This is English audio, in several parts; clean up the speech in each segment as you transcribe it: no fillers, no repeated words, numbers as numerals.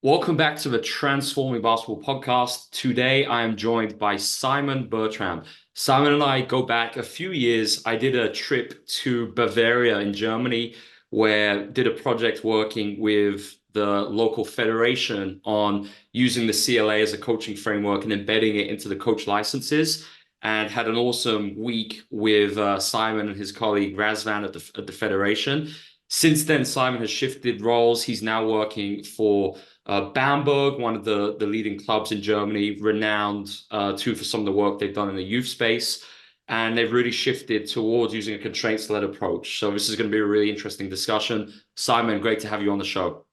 Welcome back to the Transforming Basketball podcast. Today, I am joined by Simon Bertram. Simon and I go back a few years. I did a trip to Bavaria in Germany where I did a project working with the local federation on using the CLA as a coaching framework and embedding it into the coach licenses, and had an awesome week with Simon and his colleague Razvan at the federation. Since then, Simon has shifted roles. He's now working for Bamberg, one of the leading clubs in Germany, renowned too for some of the work they've done in the youth space. And they've really shifted towards using a constraints-led approach. So this is going to be a really interesting discussion. Simon, great to have you on the show.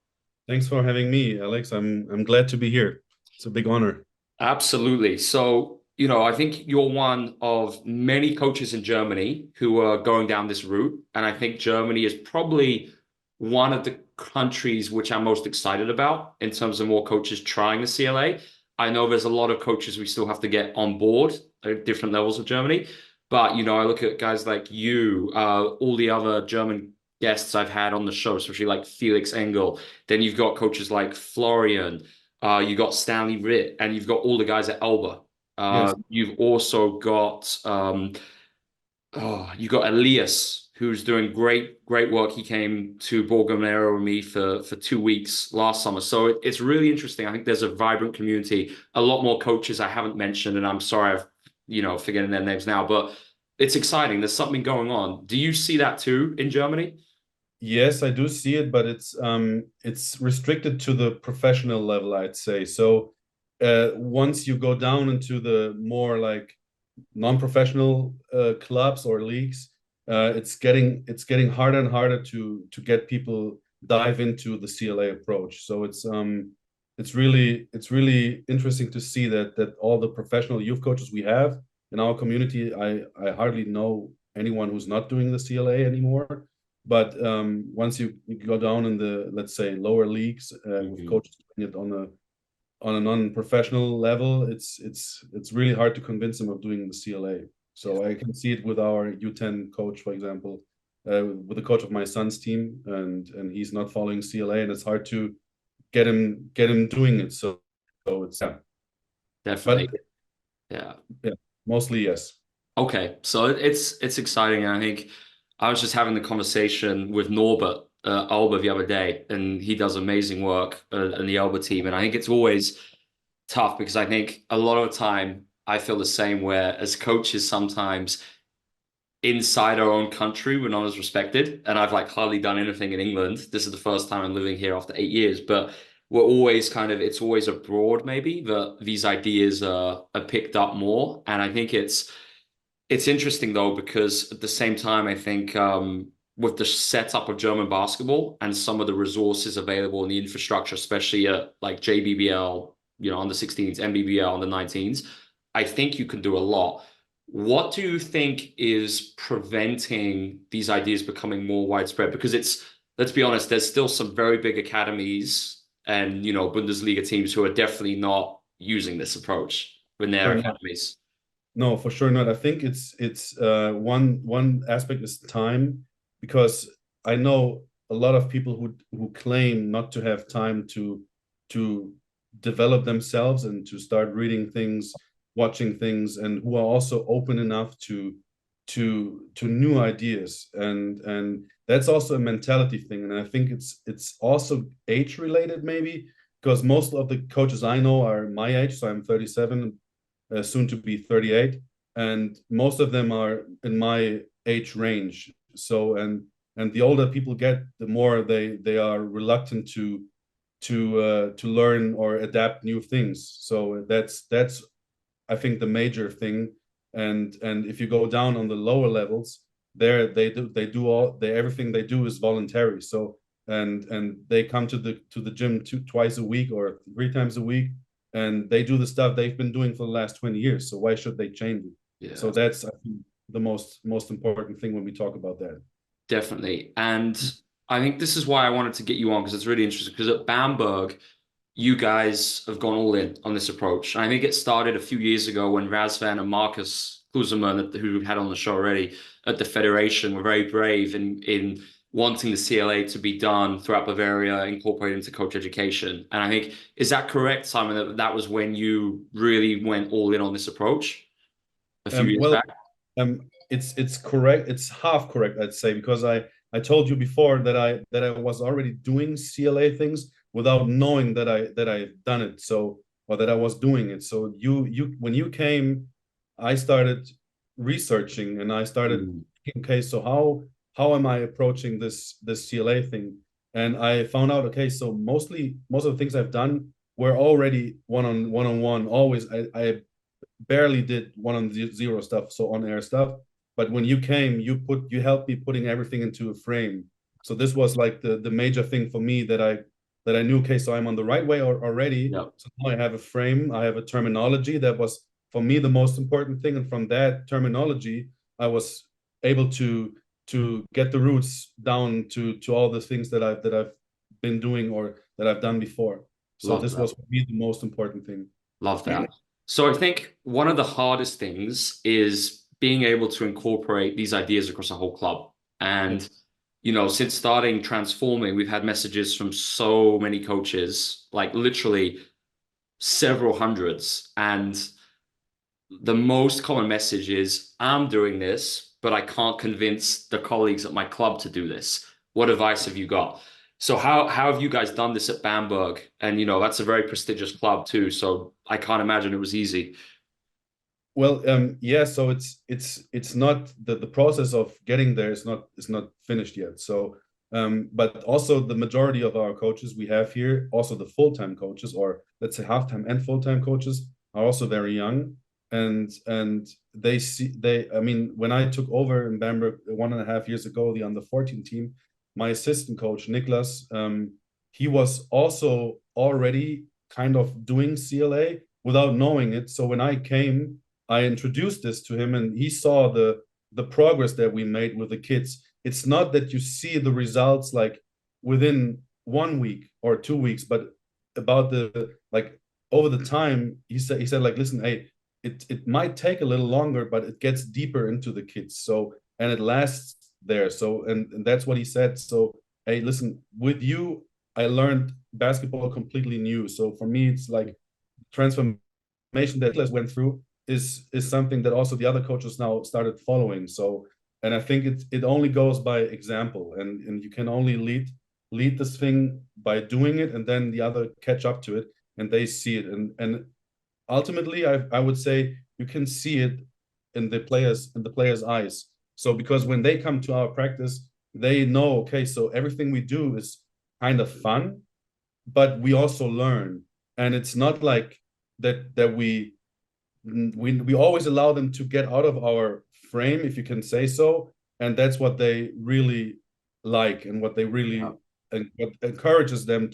Thanks for having me, Alex. I'm glad to be here. It's a big honor. Absolutely. So, I think you're one of many coaches in Germany who are going down this route. And I think Germany is probably one of the countries which I'm most excited about in terms of more coaches trying the CLA. I know there's a lot of coaches we still have to get on board at different levels of Germany. But, I look at guys like you, all the other German guests I've had on the show, especially like Felix Engel. Then you've got coaches like Florian. You got Stanley Ritt, and you've got all the guys at Elba. Yes. You've also got you got Elias, who's doing great work. He came to Borgomero with me for 2 weeks last summer. So it's really interesting. I think there's a vibrant community, a lot more coaches I haven't mentioned, and I'm sorry I've forgetting their names now, but it's exciting. There's something going on. Do you see that too in Germany? Yes, I do see it, but it's restricted to the professional level, I'd say. So once you go down into the more like non-professional clubs or leagues, it's getting harder and harder to get people dive into the CLA approach. So it's really interesting to see that all the professional youth coaches we have in our community, I hardly know anyone who's not doing the CLA anymore. But once you go down in the, let's say, lower leagues with Mhm. coaches doing it on a non-professional level, it's really hard to convince them of doing the CLA. So I can see it with our U10 coach, for example, with the coach of my son's team, and he's not following CLA, and it's hard to get him doing it. So it's yeah, Definitely. but Yeah. yeah, mostly yes. Okay, so it's exciting, and I think I was just having the conversation with Norbert Alba the other day, and he does amazing work in the Alba team, and I think it's always tough because I think a lot of the time I feel the same where as coaches sometimes inside our own country we're not as respected, and I've like hardly done anything in England. This is the first time I'm living here after 8 years, but we're always it's always abroad maybe that these ideas are picked up more, and I think it's interesting though, because at the same time, I think with the setup of German basketball and some of the resources available in the infrastructure, especially at like JBBL, under 16s, NBBL, under 19s, I think you can do a lot. What do you think is preventing these ideas becoming more widespread? Because let's be honest, there's still some very big academies and, Bundesliga teams who are definitely not using this approach in their Sure. academies. No, for sure not. I think it's one aspect is time, because I know a lot of people who claim not to have time to develop themselves and to start reading things, watching things, and who are also open enough to new ideas. And that's also a mentality thing. And I think it's also age related maybe, because most of the coaches I know are my age, so I'm 37, soon to be 38, and most of them are in my age range. So and the older people get, the more they are reluctant to learn or adapt new things. So that's I think the major thing. And if you go down on the lower levels, there they do all they everything they do is voluntary. So and they come to the gym twice a week or 3 times a week, and they do the stuff they've been doing for the last 20 years. So why should they change it? So Yeah. that's, I think, the most important thing when we talk about that. Definitely. And I think this is why I wanted to get you on because it's really interesting. Because at Bamberg, you guys have gone all in on this approach. And I think it started a few years ago when Razvan and Marcus Kluseman, who we had on the show already at the Federation, were very brave in wanting the CLA to be done throughout Bavaria, incorporated into coach education. And I think, is that correct, Simon, that that was when you really went all in on this approach a few years Well, back? it's correct. It's half correct, I'd say, because I told you before that I was already doing CLA things without knowing that I done it. So, or that I was doing it. So you when you came, I started researching and I started Mm. thinking, okay, so how am I approaching this CLA thing? And I found out, okay, so most of the things I've done were already one on one. Always, I barely did one on zero stuff, so on air stuff. But when you came, you helped me putting everything into a frame. So this was like the major thing for me that I knew. Okay, so I'm on the right way already. Yep. So now I have a frame, I have a terminology that was for me the most important thing, and from that terminology, I was able to get the roots down to all the things that I've been doing or that I've done before. So Love this that. was for me the most important thing. Love that. So I think one of the hardest things is being able to incorporate these ideas across a whole club. And, you know, since starting transforming, we've had messages from so many coaches, like literally several hundreds. And the most common message is, I'm doing this, but I can't convince the colleagues at my club to do this. What advice have you got? So how have you guys done this at Bamberg? And you know, that's a very prestigious club too. So I can't imagine it was easy. Well, yeah. So it's not the process of getting there is not finished yet. So, but also the majority of our coaches we have here, also the full-time coaches, or let's say half-time and full-time coaches, are also very young, and they see they. I mean, when I took over in Bamberg 1.5 years ago, the under 14 team, my assistant coach Niklas, he was also already kind of doing CLA without knowing it. So when I came, I introduced this to him, and he saw the progress that we made with the kids. It's not that you see the results like within 1 week or 2 weeks, but about the like over the time. He said like, listen, hey, it might take a little longer, but it gets deeper into the kids. So and it lasts there. So and that's what he said. So hey, listen, with you, I learned basketball completely new. So for me, it's like transformation that Niklas went through is something that also the other coaches now started following. So, and I think it only goes by example, and you can only lead this thing by doing it, and then the other catch up to it, and they see it, and ultimately, I would say you can see it in the players' eyes. So because when they come to our practice, they know, okay, so everything we do is kind of fun, but we also learn, and it's not like that we always allow them to get out of our frame, if you can say so, and that's what they really like, and what they really and what encourages them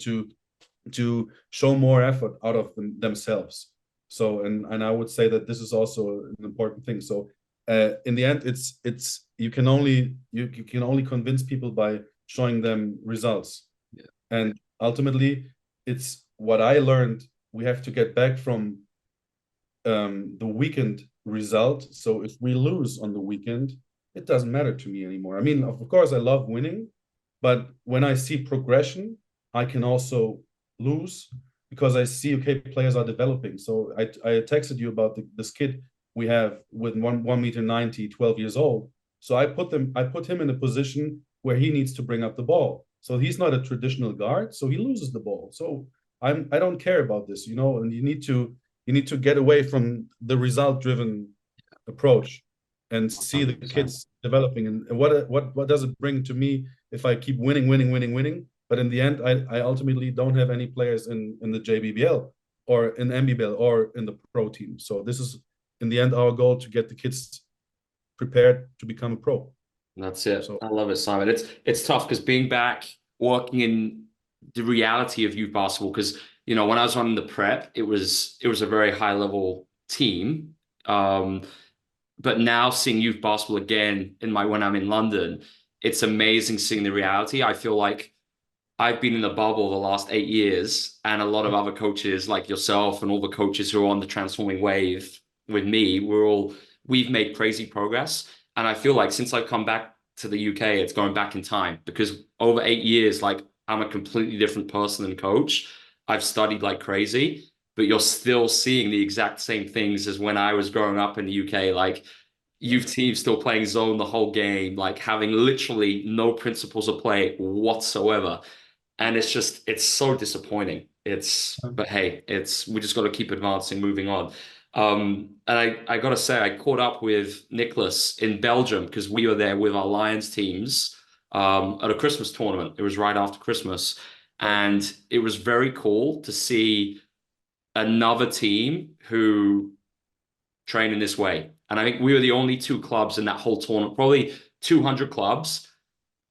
to show more effort out of themselves. So and I would say that this is also an important thing. So in the end, it's you can only convince people by showing them results, Yeah. and ultimately, it's what I learned. We have to get back from the weekend result. So if we lose on the weekend, it doesn't matter to me anymore. I mean, of course, I love winning, but when I see progression, I can also lose because I see, okay, players are developing. So I texted you about this kid we have with 1 meter 90, 12 years old. So I put him in a position where he needs to bring up the ball. So he's not a traditional guard, so he loses the ball. So I don't care about this, and you need to get away from the result driven approach and see the 100%. kids developing, and what does it bring to me if I keep winning, but in the end I ultimately don't have any players in the JBBL or in MBBL or in the pro team. So this is in the end our goal, to get the kids prepared to become a pro. That's it. So I love it, Simon. It's tough because being back, working in the reality of youth basketball, because you know, when I was running the prep, it was a very high level team. But now seeing youth basketball again when I'm in London, it's amazing seeing the reality. I feel like I've been in the bubble the last 8 years, and a lot of other coaches like yourself and all the coaches who are on the transforming wave with me, we've made crazy progress. And I feel like since I've come back to the UK, it's going back in time because over 8 years, like I'm a completely different person and coach. I've studied like crazy, but you're still seeing the exact same things as when I was growing up in the UK. Like youth teams still playing zone the whole game, like having literally no principles of play whatsoever. And it's so disappointing. But hey, we just got to keep advancing, moving on. And I got to say, I caught up with Nicholas in Belgium because we were there with our Lions teams at a Christmas tournament. It was right after Christmas. And it was very cool to see another team who train in this way. And I think we were the only two clubs in that whole tournament, probably 200 clubs.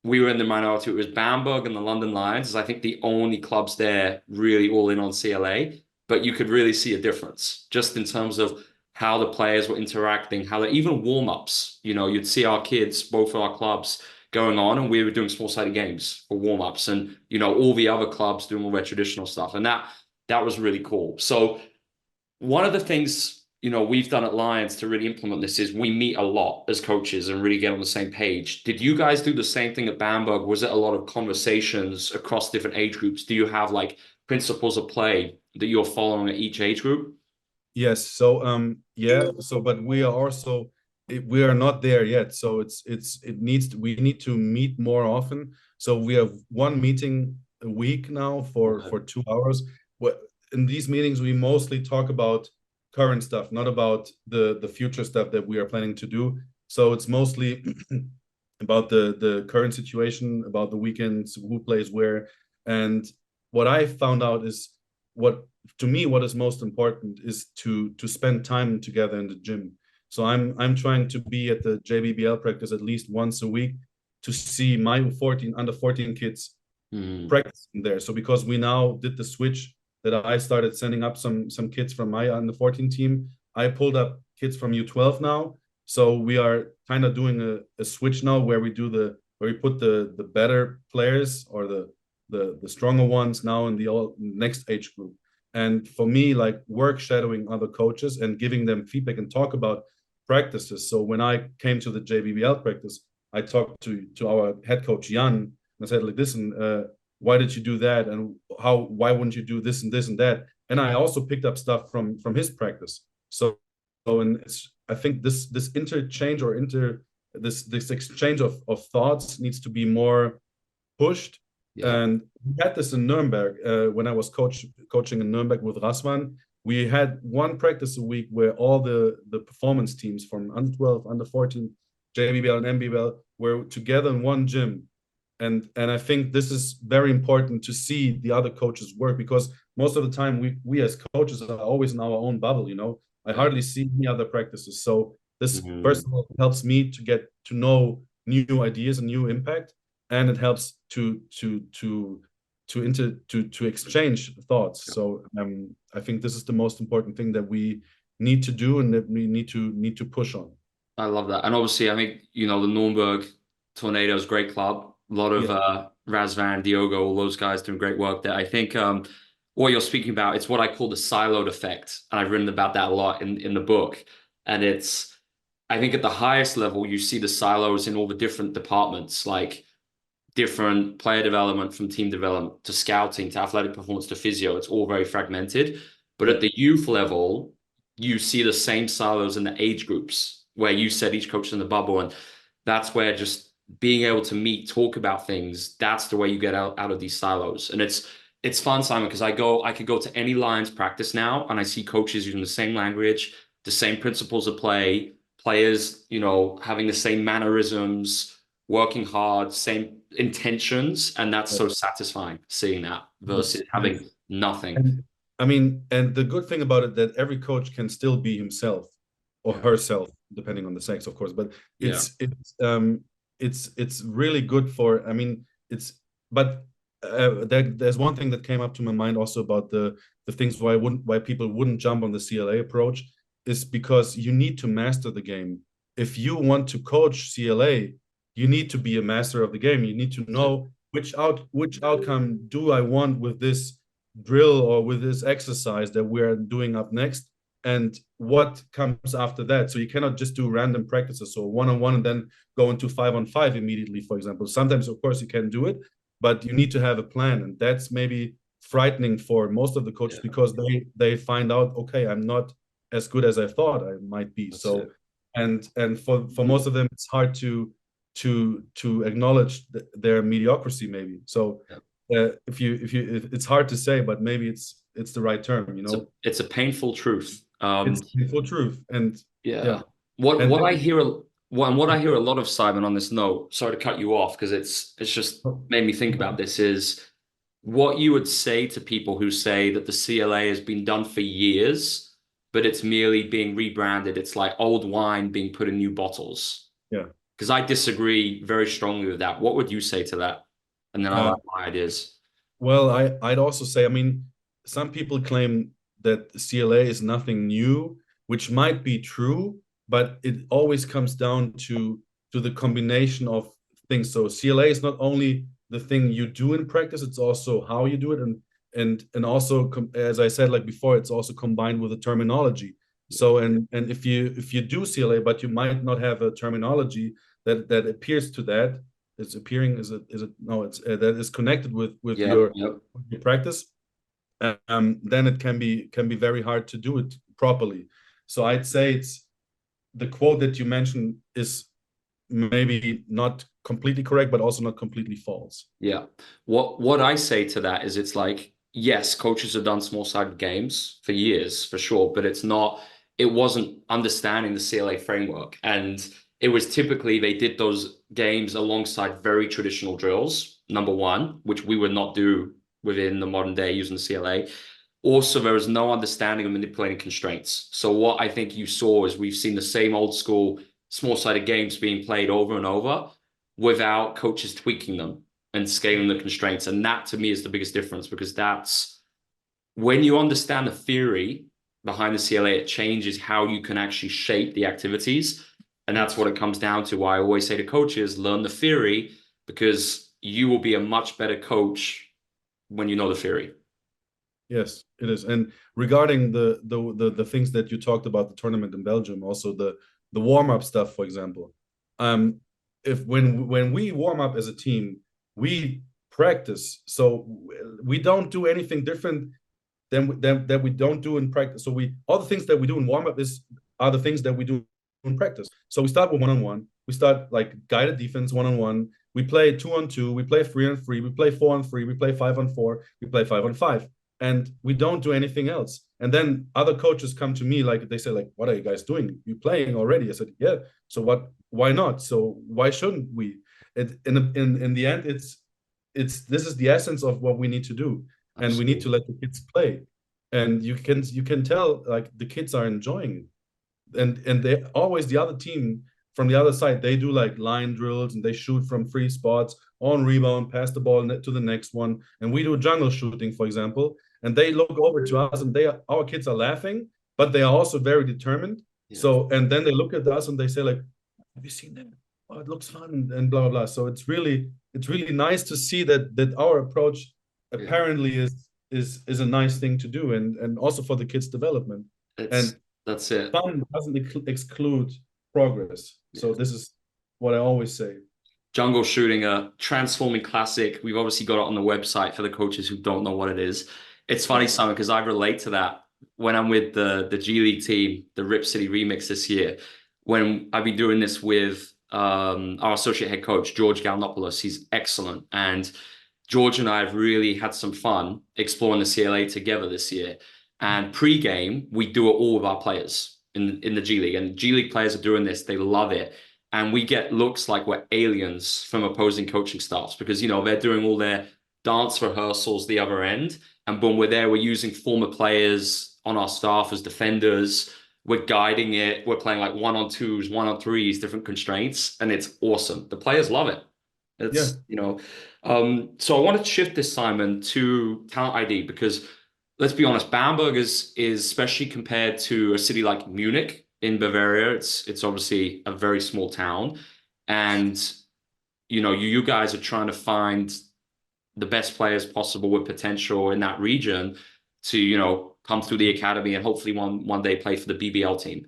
We were in the minority. It was Bamberg and the London Lions, I think the only clubs there really all in on CLA. But you could really see a difference just in terms of how the players were interacting, how they even warm-ups. You'd see our kids, both of our clubs, going on, and we were doing small-sided games for warm-ups, and all the other clubs doing all their traditional stuff. And that was really cool. So one of the things we've done at Lions to really implement this is we meet a lot as coaches and really get on the same page. Did you guys do the same thing at Bamberg? Was it a lot of conversations across different age groups? Do you have like principles of play that you're following at each age group? Yes. So yeah. So but we are also we are not there yet. So we need to meet more often. So we have one meeting a week now for 2 hours. In these meetings we mostly talk about current stuff, not about the future stuff that we are planning to do. So it's mostly about the current situation, about the weekends, who plays where. And what I found out is what is most important is to spend time together in the gym. So I'm trying to be at the JBBL practice at least once a week to see my under 14 kids practicing there. So because we now did the switch that I started sending up some kids from my under 14 team, I pulled up kids from U12 now. So we are kind of doing a switch now where we put the better players or the stronger ones now in the next age group. And for me, like work shadowing other coaches and giving them feedback and talk about practices. So when I came to the JBBL practice, I talked to our head coach Jan and I said, like, listen, why did you do that? And why wouldn't you do this and this and that? And I also picked up stuff from his practice. So and I think this interchange or this exchange of thoughts needs to be more pushed. Yeah. And we had this in Nuremberg when I was coaching in Nuremberg with Rasvan. We had one practice a week where all the performance teams from under 12, under 14, JBBL and MBBL were together in one gym. And I think this is very important to see the other coaches work, because most of the time we as coaches are always in our own bubble, I hardly see any other practices. So this first of all helps me to get to know new ideas and new impact, and it helps to exchange thoughts. So I think this is the most important thing that we need to do and that we need to push on. I love that. And obviously, I think, the Nuremberg Tornadoes, great club. A lot of Razvan, Diogo, all those guys doing great work there. I think what you're speaking about, it's what I call the siloed effect. And I've written about that a lot in the book. And I think at the highest level, you see the silos in all the different departments, like different player development from team development to scouting to athletic performance to physio. It's all very fragmented. But at the youth level, you see the same silos in the age groups where you said each coach is in the bubble. And that's where just being able to meet, talk about things, that's the way you get out of these silos. And it's fun, Simon, because I could go to any Lions practice now and I see coaches using the same language, the same principles of play, players, having the same mannerisms, working hard, same intentions. And that's so satisfying seeing that versus having nothing. And the good thing about it, that every coach can still be himself or herself, depending on the sex, of course. But it's really good for, there's one thing that came up to my mind also about the things why people wouldn't jump on the CLA approach, is because you need to master the game. If you want to coach CLA, you need to be a master of the game. You need to know which outcome do I want with this drill or with this exercise that we're doing up next. and what comes after that. So you cannot just do random practices, so one-on-one and then go into 5-on-5 immediately, for example. Sometimes, of course, you can do it, but you need to have a plan, and that's maybe frightening for most of the coaches, because they find out, okay, I'm not as good as I thought I might be. That's So it. and for most of them, it's hard to acknowledge their mediocrity, maybe. So if it's hard to say, but maybe it's the right term, you know. It's a painful truth. It's the full truth, and Yeah. yeah, and What I hear what I hear a lot of, Simon, on this note, sorry to cut you off because it's just made me think about this, is what you would say to people who say that the CLA has been done for years, but it's merely being rebranded. It's like old wine being put in new bottles. yeah. Because I disagree very strongly with that. What would you say to that? And then I'll Uh, have my ideas. well, I'd also say, I mean, some people claim that CLA is nothing new, which might be true, but it always comes down to the combination of things. So CLA is not only the thing you do in practice, it's also how you do it, and also, as I said, like before, it's also combined with the terminology. So and if you do CLA, but you might not have a terminology that appears to that, it's appearing, is it no, it's that is connected with Yep, yep. your practice, then it can be very hard to do it properly. So I'd say it's the quote that you mentioned is maybe not completely correct, but also not completely false. Yeah. What I say to that is it's like, yes, coaches have done small-sided games for years, for sure, but it wasn't understanding the CLA framework. And it was typically they did those games alongside very traditional drills, number one, which we would not do within the modern day using the CLA. Also, there was no understanding of manipulating constraints. So what I think you saw is we've seen the same old school small-sided games being played over and over without coaches tweaking them and scaling the constraints. And that to me is the biggest difference, because that's when you understand the theory behind the CLA, it changes how you can actually shape the activities. And that's what it comes down to. Why I always say to coaches, learn the theory, because you will be a much better coach when you know the theory. Yes, it is. And regarding the things that you talked about, the tournament in Belgium, also the warm-up stuff, for example. Um, if when we warm up as a team, we practice. So we don't do anything different than that we don't do in practice. So we all the things that we do in warm-up are the things that we do in practice. So we start with one-on-one. We start like guided defense one-on-one. We play 2-on-2. We play 3-on-3. We play 4-on-3. We play 5-on-4. We play 5-on-5, and we don't do anything else. And then other coaches come to me, like they say, like, what are you guys doing? You playing already? I said, yeah. So what? Why not? So why shouldn't we? In the end, it's this is the essence of what we need to do, and we need to Absolutely. let the kids play. And you can tell like the kids are enjoying it, and they always, the other team from the other side, they do like line drills and they shoot from free spots on rebound, pass the ball to the next one, and we do jungle shooting, for example. And they look over to us, and our kids are laughing, but they are also very determined. Yeah. So and then they look at us and they say like, "Have you seen that? Oh, it looks fun," and blah blah blah. So it's really nice to see that our approach Yeah. apparently is a nice thing to do, and also for the kids' development. It's And that's it. fun doesn't exclude progress. So Yeah. this is what I always say. Jungle shooting, a transforming classic. We've obviously got it on the website for the coaches who don't know what it is. It's funny, Simon, because I relate to that when I'm with the G League team, the Rip City Remix this year. When I've been doing this with our associate head coach, George Galnopoulos, he's excellent. And George and I have really had some fun exploring the CLA together this year. And pre-game, we do it all with our players in the G League. And G League players are doing this. They love it. And we get looks like we're aliens from opposing coaching staffs, because, you know, they're doing all their dance rehearsals the other end. And boom, we're there. We're using former players on our staff as defenders. We're guiding it. We're playing like 1-on-2s, 1-on-3s, different constraints. And it's awesome. The players love it. Yeah. It's, you know, so I want to shift this, Simon, to talent ID, because let's be honest, Bamberg is especially compared to a city like Munich in Bavaria. It's obviously a very small town, and you know, you guys are trying to find the best players possible with potential in that region to, you know, come through the academy and hopefully one day play for the BBL team.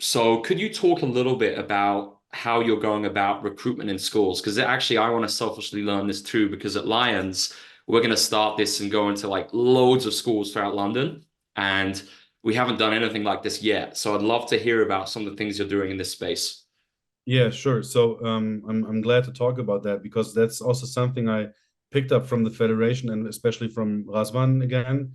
So could you talk a little bit about how you're going about recruitment in schools? Because actually, I want to selfishly learn this too, because at Lions, we're going to start this and go into like loads of schools throughout London. And we haven't done anything like this yet. So I'd love to hear about some of the things you're doing in this space. Yeah, sure. So I'm glad to talk about that because that's also something I picked up from the federation and especially from Razvan again.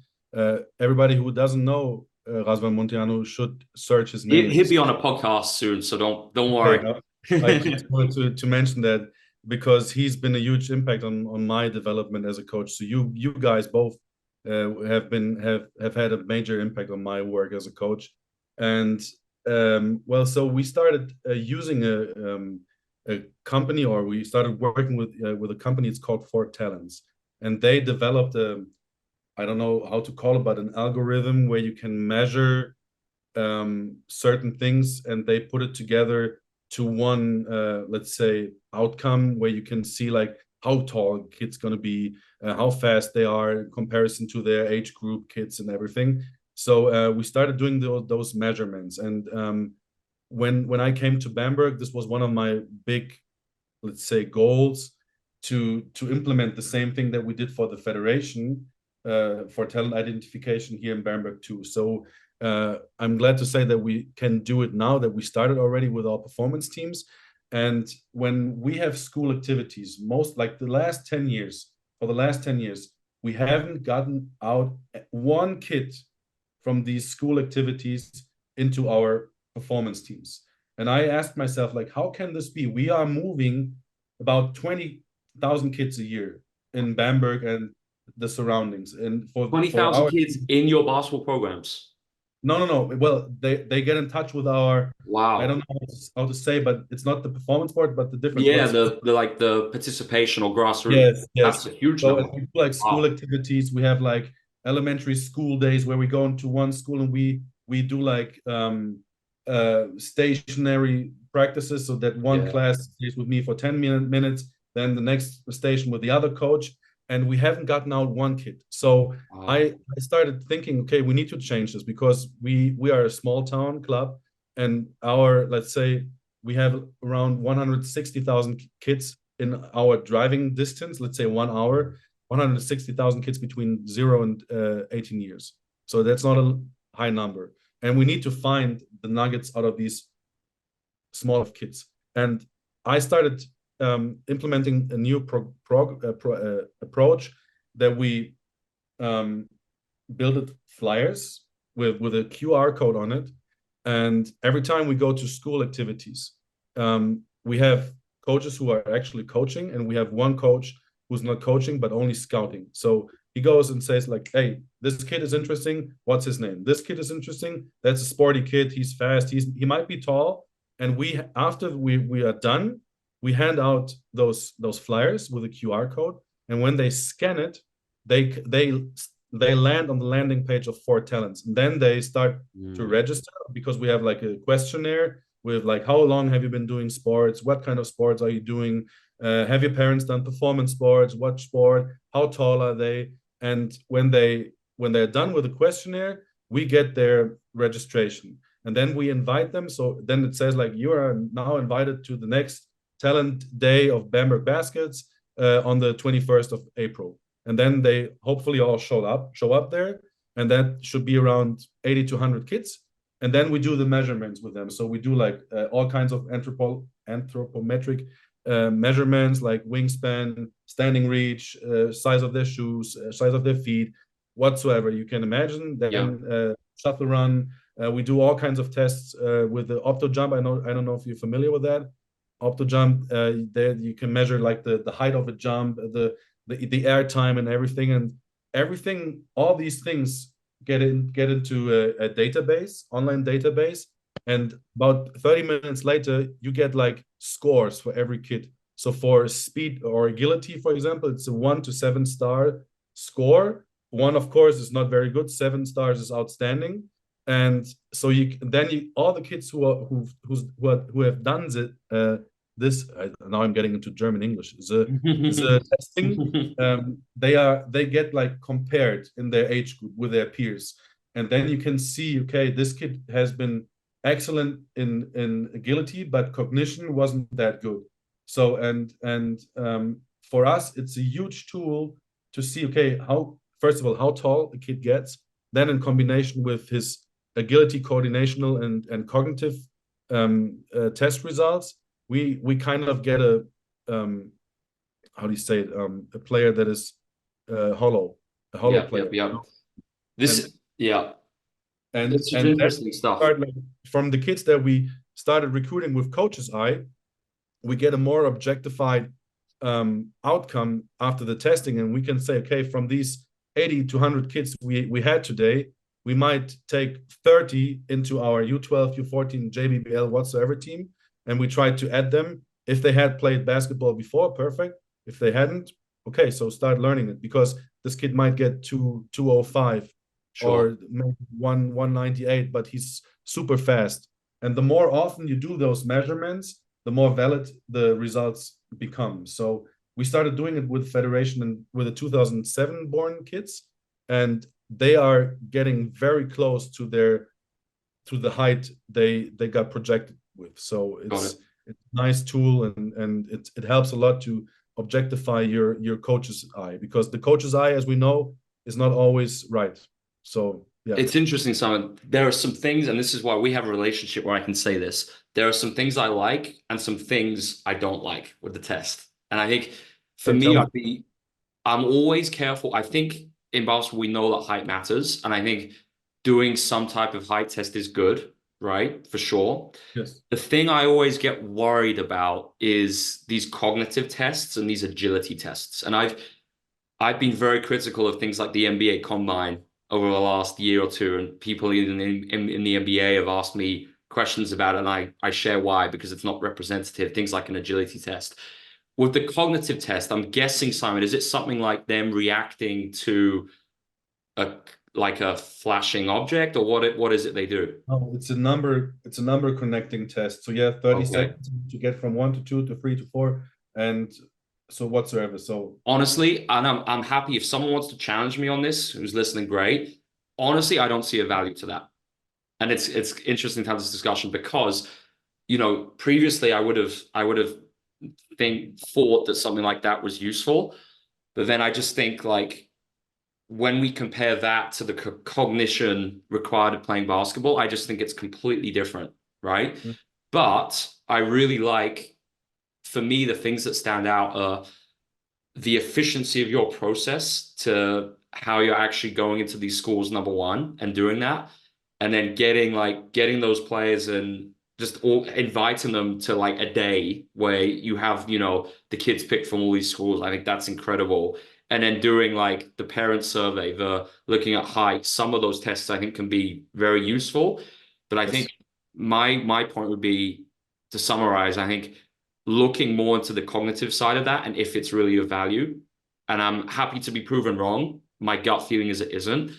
Everybody who doesn't know Razvan Munteanu should search his name. He'll be on a podcast soon, so don't Okay, worry. I just wanted to mention that because he's been a huge impact on my development as a coach. So you guys both have had a major impact on my work as a coach, and well, so we started using a company, or we started working with a company. It's called For Talents, and they developed a, I don't know how to call it, but an algorithm where you can measure certain things, and they put it together to one, let's say, outcome where you can see like how tall kids going to be, how fast they are in comparison to their age group kids and everything. So we started doing those measurements, and when I came to Bamberg, this was one of my big, let's say, goals to implement the same thing that we did for the federation for talent identification here in Bamberg too. So I'm glad to say that we can do it now, that we started already with our performance teams. And when we have school activities, most like the last 10 years, for the last 10 years, we haven't gotten out one kid from these school activities into our performance teams. And I asked myself, like, how can this be? We are moving about 20,000 kids a year in Bamberg and the surroundings. And for 20,000 our kids in your basketball programs. no. Well, they get in touch with our, I don't Wow. know how to say, but it's not the performance part, but the difference. Yeah, What's the like the participation or grassroots. yes. That's a huge So number. we do like school Wow. activities. We have like elementary school days where we go into one school and we do like stationary practices, so that one Yeah. class stays with me for 10 minutes, then the next station with the other coach, and we haven't gotten out one kid. So Wow. I started thinking, okay, we need to change this because we are a small town club, and our, let's say, we have around 160,000 kids in our driving distance, let's say 1 hour, 160,000 kids between 0 and 18 years. So that's not a high number. And we need to find the nuggets out of these small kids. And I started implementing a new approach that we built flyers with a QR code on it. And every time we go to school activities, we have coaches who are actually coaching, and we have one coach who's not coaching but only scouting. So he goes and says like, hey, this kid is interesting, what's his name? This kid is interesting, that's a sporty kid, he's fast, he might be tall. And we, after we are done, we hand out those flyers with a QR code, and when they scan it, they land on the landing page of For Talents, and then they start to register, because we have like a questionnaire with like, how long have you been doing sports, what kind of sports are you doing, have your parents done performance sports, what sport, how tall are they? And when they're done with the questionnaire, we get their registration, and then we invite them. So then it says like, you are now invited to the next talent day of Bamberg Baskets on the 21st of April. And then they hopefully all show up there, and that should be around 80 to 100 kids. And then we do the measurements with them. So we do like all kinds of anthropometric measurements, like wingspan, standing reach, size of their shoes, size of their feet, whatsoever you can imagine. Yeah. Then shuttle run. We do all kinds of tests with the opto jump. I don't know if you're familiar with that. Opto jump. There you can measure like the height of a jump, the air time, and everything. All these things get into a database, online database, and about 30 minutes later, you get like scores for every kid. So for speed or agility, for example, it's a 1 to 7 star score. One, of course, is not very good. 7 stars is outstanding. And so all the kids who have done now I'm getting into German English, is a testing. They get like compared in their age group with their peers, and then you can see, okay, this kid has been excellent in agility, but cognition wasn't that good. So for us, it's a huge tool to see, okay, how, first of all, how tall a kid gets, then in combination with his agility, coordinational, and cognitive test results, we kind of get a how do you say it, a player that is hollow, a hollow player. This, yeah, it's And interesting stuff. like, from the kids that we started recruiting with coach's eye, we get a more objectified outcome after the testing, and we can say, okay, from these 80 to 100 kids we had today, we might take 30 into our U12, U14, JBBL, whatsoever team, and we tried to add them. If they had played basketball before, perfect. If they hadn't, okay, so start learning it, because this kid might get 205 or maybe 198, but he's super fast. And the more often you do those measurements, the more valid the results become. So we started doing it with Federation and with the 2007 born kids, and they are getting very close to the height they got projected with. So it's a nice tool, and it helps a lot to objectify your coach's eye, because the coach's eye, as we know, is not always right. So yeah, it's interesting, Simon. There are some things, and this is why we have a relationship where I can say this. There are some things I like and some things I don't like with the test. And I think for me, I'm always careful. I think in basketball, we know that height matters. And I think doing some type of height test is good, right? For sure. Yes. The thing I always get worried about is these cognitive tests and these agility tests. And I've been very critical of things like the NBA Combine over the last year or two, and people in the NBA have asked me questions about it, and I share why, because it's not representative. Things like an agility test. With the cognitive test, I'm guessing, Simon, is it something like them reacting to a flashing object, or what is it they do? Oh, it's a number connecting test. So yeah, 30 seconds to get from 1 to 2 to 3 to 4, and so whatsoever. So honestly, and I'm happy if someone wants to challenge me on this, who's listening, great. Honestly, I don't see a value to that. And it's interesting to have this discussion, because, previously I would have thought that something like that was useful. But then I just think, like, when we compare that to the cognition required of playing basketball, I just think it's completely different, right? Mm-hmm. But I really like, for me, the things that stand out are the efficiency of your process to how you're actually going into these schools, number one, and doing that. And then getting those players and just inviting them to like a day where you have, the kids picked from all these schools. I think that's incredible. And then doing like the parent survey, the looking at height, some of those tests I think can be very useful. But I think my point would be, to summarize, I think looking more into the cognitive side of that, and if it's really of value. And I'm happy to be proven wrong. My gut feeling is it isn't.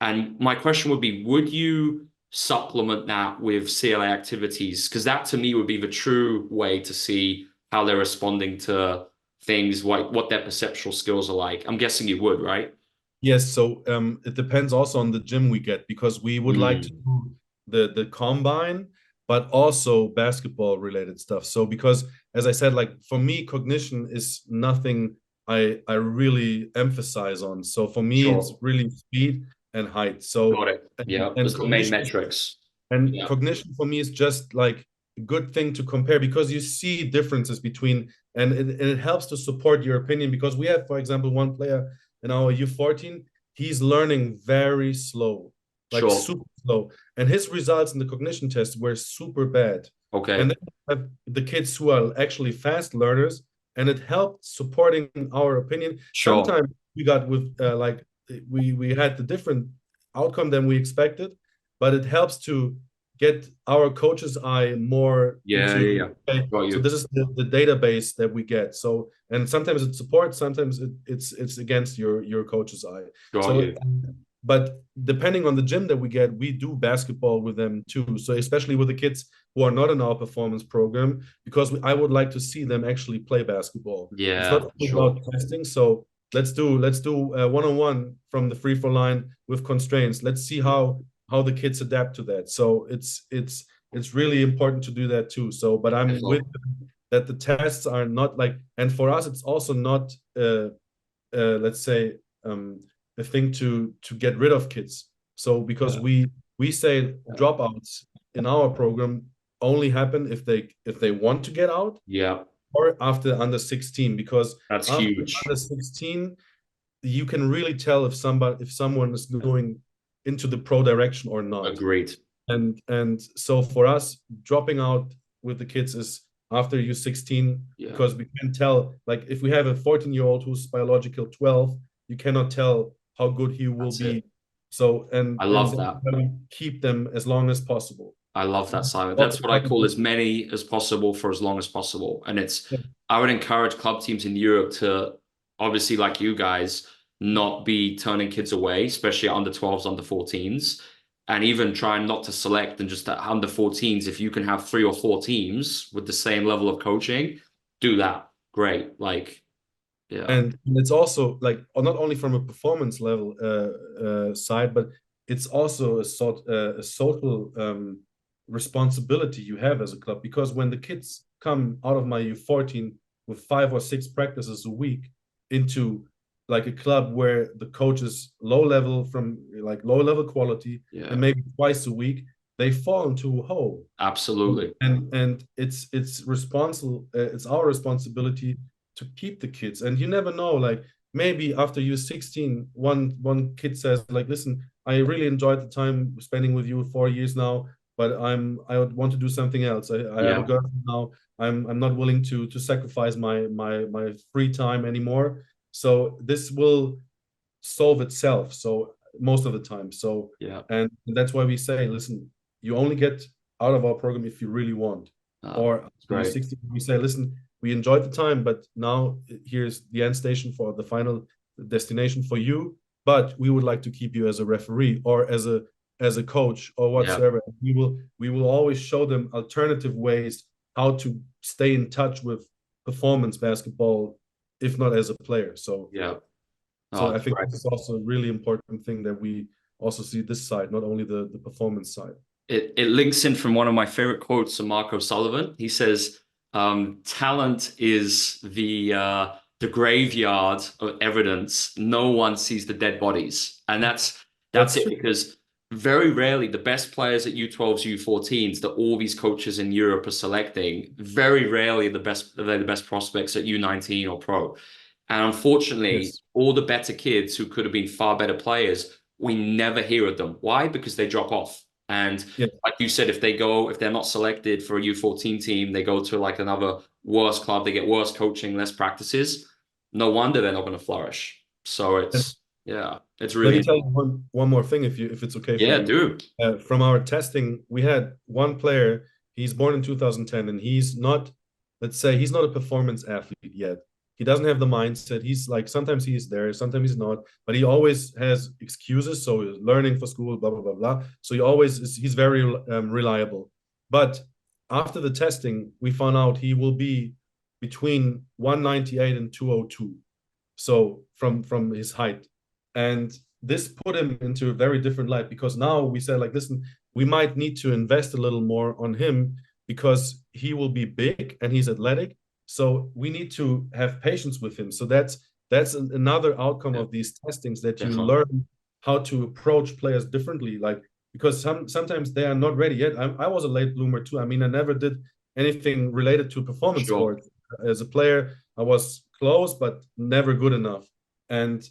And my question would be, would you supplement that with CLA activities? Because that to me would be the true way to see how they're responding to things, like what their perceptual skills are like. I'm guessing you would, right? Yes. So it depends also on the gym we get, because we would like to do the combine, but also basketball related stuff. So because, as I said, like for me, cognition is nothing I really emphasize on. So for me, it's really speed and height. So got it. Yeah, and the main metrics. And cognition for me is just like a good thing to compare, because you see differences between, and it helps to support your opinion, because we have, for example, one player in our U14, he's learning very slow, like super slow. And his results in the cognition test were super bad. Okay. And then you have the kids who are actually fast learners, and it helped supporting our opinion. Sometimes we got with we had the different outcome than we expected, but it helps to get our coach's eye more into, so this is the database that we get. So, and sometimes it supports, sometimes it's against your coach's eye. But depending on the gym that we get, we do basketball with them too. So especially with the kids who are not in our performance program, because I would like to see them actually play basketball. It's Yeah, not sure. about testing. So let's do one-on-one from the free throw line with constraints. Let's see how the kids adapt to that. So it's really important to do that too. So, but I'm with Definitely. that the tests are not like, and for us, it's also not let's say a thing to get rid of kids. So because Yeah. we say dropouts in our program only happen if they want to get out Yeah, or after under 16, because that's after huge. under 16 you can really tell if someone is going into the pro direction or not. Agreed. And so for us, dropping out with the kids is after you're 16, Yeah, because we can tell, like if we have a 14-year-old who's biological 12, you cannot tell how good he will that's it. be. So I and love that's that. why we keep them as long as possible. I love that, Simon. Also That's what I help call them. as many as possible for as long as possible. And Yeah. I would encourage club teams in Europe to obviously, like you guys, not be turning kids away, especially under 12s, under 14s, and even trying not to select and just at under 14s. If you can have 3 or 4 teams with the same level of coaching, do that. Great. Like, yeah, And it's also like not only from a performance level side, but it's also a social responsibility you have as a club, because when the kids come out of my U14 with 5 or 6 practices a week into like a club where the coach is low level, from like low level quality, yeah, and maybe twice a week, they fall into a hole. absolutely. And it's responsible, it's our responsibility to keep the kids. And you never know, like maybe after you're 16, one kid says like, listen, I really enjoyed the time spending with you 4 years now, but I want to do something else. I have a Yeah, girlfriend now. I'm not willing to sacrifice my free time anymore. So this will solve itself, so most of the time. So yeah. and that's why we say, listen, you only get out of our program if you really want. Or It's you great. 60, we say, listen, we enjoyed the time, but now here's the end station for the final destination for you. But we would like to keep you as a referee or as a coach or Yeah, whatsoever. We will always show them alternative ways how to stay in touch with performance basketball, if not as a player. So yeah. Oh, so I it's think great. this is also a really important thing that we also see this side, not only the performance side. It links in from one of my favorite quotes from Marco Sullivan. He says, "Talent is the graveyard of evidence. No one sees the dead bodies," and that's That's it. true. Because very rarely the best players at U12s, U14s that all these coaches in Europe are selecting, very rarely they're the best prospects at U19 or pro. And unfortunately, Yes. all the better kids who could have been far better players, we never hear of them. Why? Because they drop off. And Yeah. like you said, if they're not selected for a U14 team, they go to like another worse club, they get worse coaching, less practices. No wonder they're not going to flourish. So And yeah, it's let me really, tell you one more thing, if it's okay for yeah, you. dude. From our testing, we had one player. He's born in 2010, and he's not, let's say, he's not a performance athlete yet. He doesn't have the mindset. He's like, sometimes he's there, sometimes he's not, but he always has excuses. So he's learning for school, blah blah blah blah. So he's very reliable. But after the testing, we found out he will be between 198 and 202. So from his height, and this put him into a very different light, because now we said like, listen, we might need to invest a little more on him because he will be big and he's athletic. So we need to have patience with him. So that's another outcome Yeah, of these testings, that you definitely. learn how to approach players differently. Like, because sometimes they are not ready yet. I was a late bloomer too. I mean, I never did anything related to performance Sure. sports as a player. I was close, but never good enough. And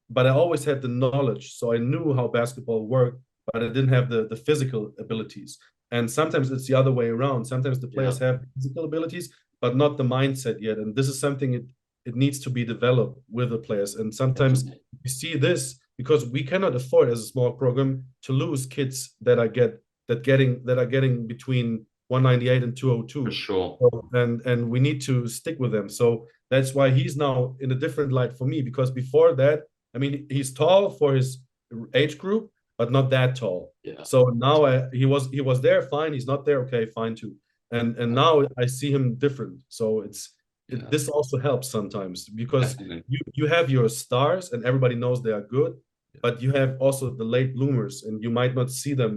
but I always had the knowledge, so I knew how basketball worked, but I didn't have the physical abilities. And sometimes it's the other way around. Sometimes the Yeah. players have physical abilities, but not the mindset yet. And this is something it needs to be developed with the players. And sometimes Definitely. we see this because we cannot afford as a small program to lose kids that are getting between 198 and For 202. sure. So, and we need to stick with them. So that's why he's now in a different light for me, because before that, I mean, he's tall for his age group, but not that tall. Yeah. So now he was there, fine. He's not there, okay, fine too. And now I see him different. So Yeah, this also helps sometimes because definitely. you have your stars and everybody knows they are good, Yeah, but you have also the late bloomers and you might not see them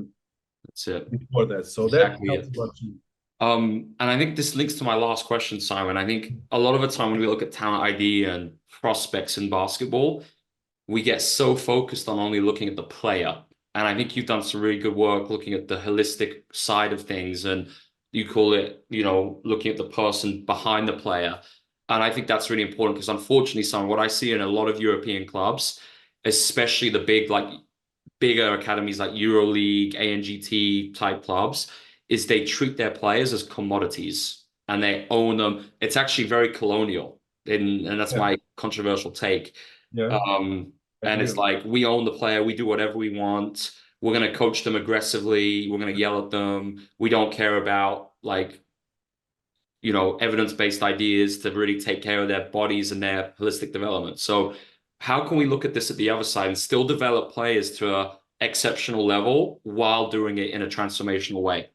that's it. before that. So that Exactly helps it. a lot too. And I think this links to my last question, Simon. I think a lot of the time when we look at talent ID and prospects in basketball, we get so focused on only looking at the player. And I think you've done some really good work looking at the holistic side of things. And you call it, looking at the person behind the player. And I think that's really important because unfortunately, Simon, what I see in a lot of European clubs, especially the bigger academies like EuroLeague, ANGT type clubs, is they treat their players as commodities and they own them. It's actually very colonial, and that's Yeah, my controversial take. yeah, Um, I and agree it's on that. like we own the player, we do whatever we want. We're going to coach them aggressively. We're going to yell at them. We don't care about evidence-based ideas to really take care of their bodies and their holistic development. So how can we look at this at the other side and still develop players to a exceptional level while doing it in a transformational way?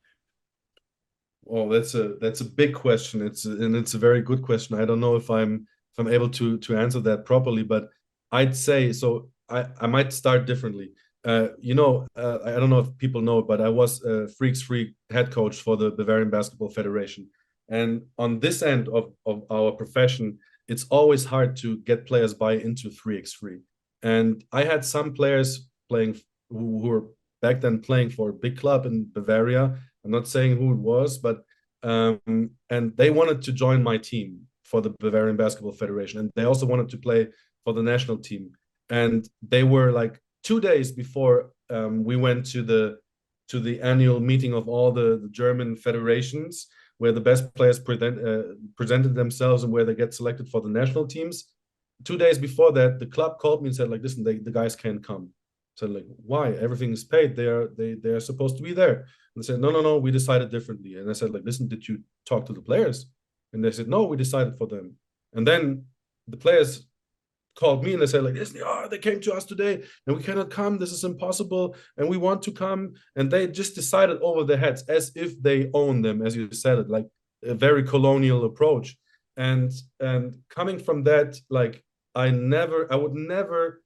Oh, that's a big question. It's a very good question. I don't know if I'm able to answer that properly, but I'd say so. I might start differently. I don't know if people know, but I was a Freaks Freak head coach for the Bavarian Basketball Federation, and on this end of our profession, it's always hard to get players buy into 3x3. And I had some players playing who were back then playing for a big club in Bavaria. I'm not saying who it was, but and they wanted to join my team for the Bavarian Basketball Federation, and they also wanted to play for the national team. And they were like 2 days before we went to the annual meeting of all the German federations, where the best players presented themselves and where they get selected for the national teams. 2 days before that, the club called me and said, like, listen, the guys can't come. So like, why? Everything is paid. They are supposed to be there. And they said, no, no, no, we decided differently. And I said, like, listen, did you talk to the players? And they said, no, we decided for them. And then the players called me and they said, like, listen, oh, they came to us today and we cannot come. This is impossible. And we want to come. And they just decided over their heads as if they own them, as you said it, like a very colonial approach. And coming from that, like I would never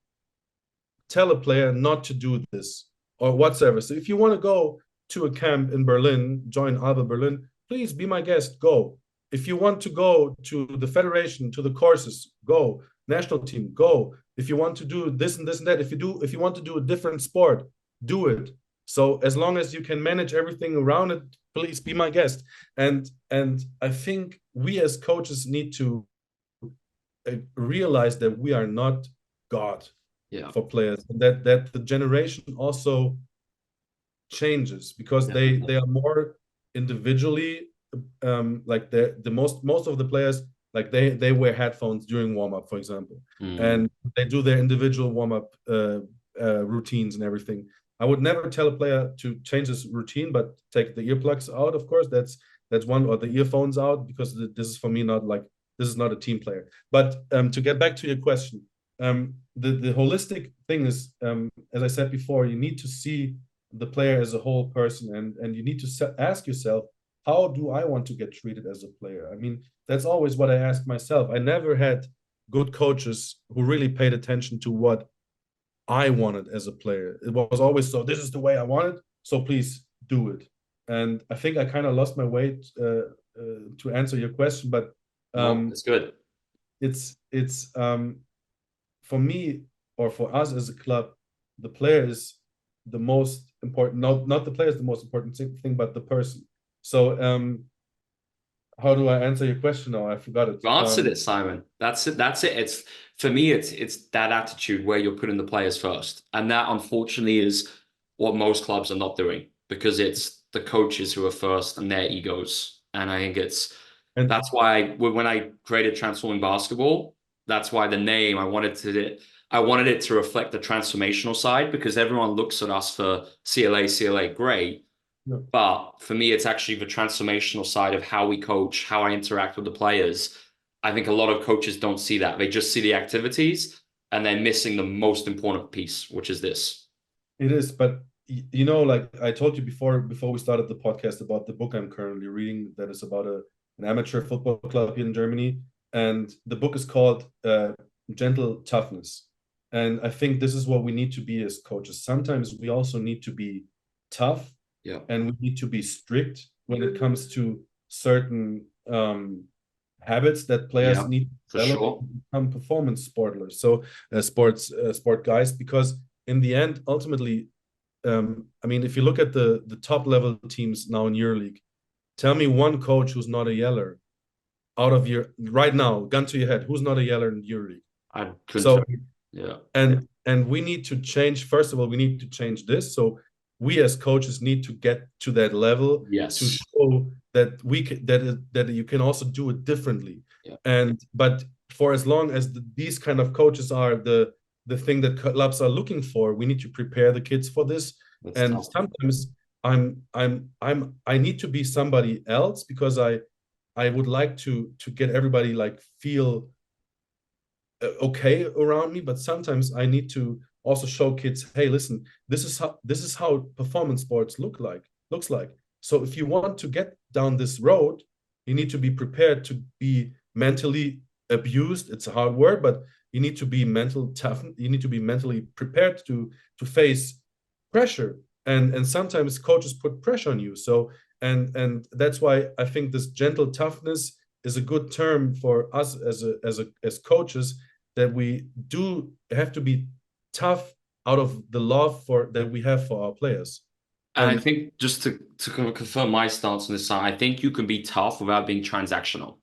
tell a player not to do this or whatsoever. So if you want to go to a camp in Berlin, join Alba Berlin, please be my guest, go. If you want to go to the federation, to the courses, go. National team, go. If you want to do this and this and that, if you want to do a different sport, do it. So as long as you can manage everything around it, please be my guest. And I think we as coaches need to realize that we are not God Yeah. for players, and that the generation also changes because they are more individually like the most of the players, like they wear headphones during warm-up, for example, and they do their individual warm-up routines and everything. I would never tell a player to change his routine, but take the earplugs out, of course. That's one, or the earphones out, because this is for me not like, this is not a team player. But to get back to your question, the holistic thing is, as I said before, you need to see the player as a whole person, and you need to ask yourself, how do I want to get treated as a player? I mean, that's always what I ask myself. I never had good coaches who really paid attention to what I wanted as a player. It was always, so this is the way I want it, so please do it. And I think I kind of lost my way to answer your question, but No, it's good. it's for me, or for us as a club, the player is the most important. Not the player is the most important thing, but the person. So how do I answer your question now? I forgot it. You answered it, Simon. That's it. That's it. It's for me, it's that attitude where you're putting the players first. And that unfortunately is what most clubs are not doing, because it's the coaches who are first and their egos. And I think And that's why when I created Transforming Basketball, that's why the name, I wanted it to reflect the transformational side, because everyone looks at us for CLA, great. yeah. But for me, it's actually the transformational side of how we coach, how I interact with the players. I think a lot of coaches don't see that. They just see the activities and they're missing the most important piece, which is this. It is, but you know, like I told you before we started the podcast about the book I'm currently reading that is about an amateur football club here in Germany, and the book is called Gentle Toughness. And I think this is what we need to be as coaches. Sometimes we also need to be tough, Yeah. and we need to be strict when it comes to certain habits that players Yeah, need to for develop sure. to become performance sportlers. So sport guys, because in the end, ultimately, I mean, if you look at the top level teams now in EuroLeague, tell me one coach who's not a yeller out of your right now, gun to your head, who's not a yeller in EuroLeague? I couldn't So tell. Yeah. and we need to change. First of all, we need to change this. So we as coaches need to get to that level to Yes. show that that you can also do it differently. Yeah. And but for as long as these kind of coaches are the thing that clubs are looking for, we need to prepare the kids for this. That's And tough. sometimes I need to be somebody else because I would like to get everybody like feel okay around me, but sometimes I need to also show kids, hey, listen, this is how performance sports looks like. So if you want to get down this road, you need to be prepared to be mentally abused. It's a hard word, but you need to be mental tough. You need to be mentally prepared to face pressure. And sometimes coaches put pressure on you. So and that's why I think this gentle toughness is a good term for us as coaches that we do have to be tough out of the love for that we have for our players. And I And think just to confirm my stance on this side, I think you can be tough without being transactional.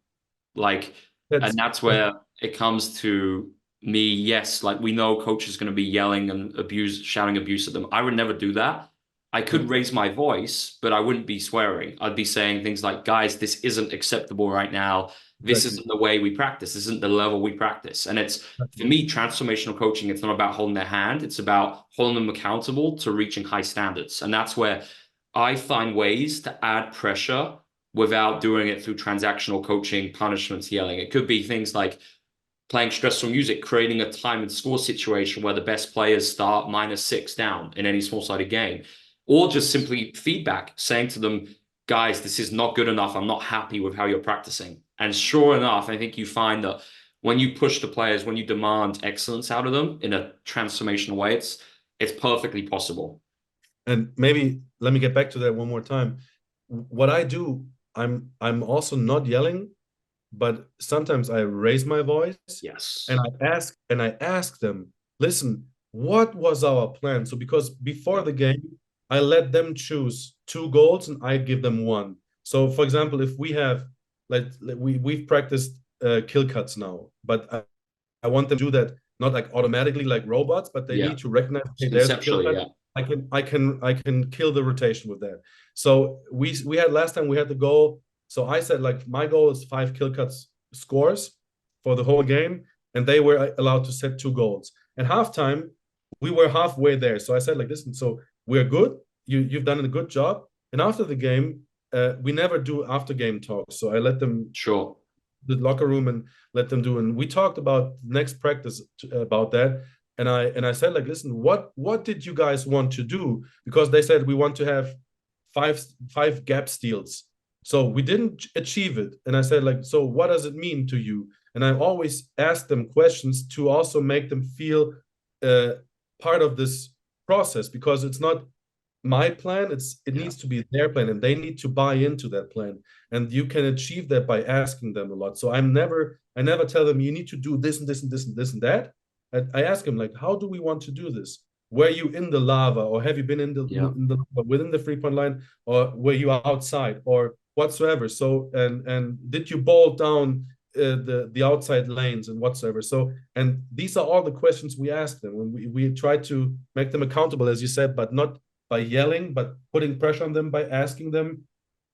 Like, and that's that's where it comes to me. Yes, like we know coach is going to be yelling and shouting abuse at them. I would never do that. I yeah, could raise my voice, but I wouldn't be swearing. I'd be saying things like, guys, this isn't acceptable right now. This exactly. isn't the way we practice. This isn't the level we practice. And it's, for me, transformational coaching, it's not about holding their hand. It's about holding them accountable to reaching high standards. And that's where I find ways to add pressure without doing it through transactional coaching, punishments, yelling. It could be things like playing stressful music, creating a time and score situation where the best players start -6 down in any small-sided game, or just simply feedback, saying to them, guys, this is not good enough. I'm not happy with how you're practicing. And sure enough, I think you find that when you push the players, when you demand excellence out of them in a transformational way, it's perfectly possible. And maybe let me get back to that one more time. What I do, I'm also not yelling, but sometimes I raise my voice and Yes. I ask them, listen, what was our plan? So because before Yeah. the game, I let them choose two goals and I give them one. So for example, if we have like we've practiced kill cuts now, but I want them to do that not like automatically like robots, but they Yeah. need to recognize, hey, there's a kill Conceptually, cut. yeah. I can kill the rotation with that. So we had last time we had the goal. So I said like my goal is 5 kill cuts scores for the whole game, and they were allowed to set 2 goals. At halftime, we were halfway there. So I said like this, and so we're good. You've done a good job. And after the game, we never do after game talks. So I let them Sure. the locker room and let them do. And we talked about next practice about that. And I said like, listen, what did you guys want to do? Because they said we want to have five gap steals. So we didn't achieve it. And I said like, so what does it mean to you? And I always ask them questions to also make them feel uh, part of this process because it's not my plan, it Yeah. needs to be their plan and they need to buy into that plan, and you can achieve that by asking them a lot. So I never tell them you need to do this and this and this and this and that. I ask them like, how do we want to do this? Were you in the lava, or have you been Yeah. in the within the 3 point line, or were you outside or whatsoever? So and did you bolt down the outside lanes and whatsoever? So and these are all the questions we ask them, and we try to make them accountable, as you said, but not by yelling, but putting pressure on them by asking them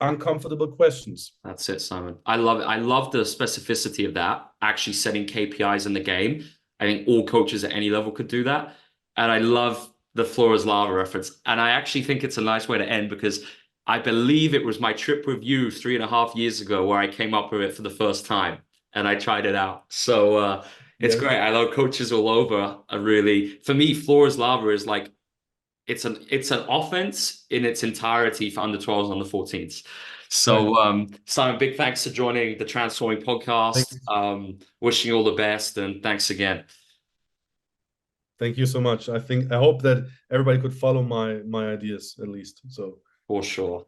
uncomfortable questions. That's it, Simon. I love it. I love the specificity of that, actually setting KPIs in the game. I think all coaches at any level could do that. And I love the floor is lava reference. And I actually think it's a nice way to end because I believe it was my trip with you 3.5 years ago where I came up with it for the first time and I tried it out. So it's Yes. great. I know coaches all over are really, for me, floor is lava is like it's an offense in its entirety for under 12s and under 14s. Right. So Simon, big thanks for joining the Transforming Thank podcast. you. Wishing you all the best, and thanks again. Thank you so much. I hope that everybody could follow my ideas at least. So For sure.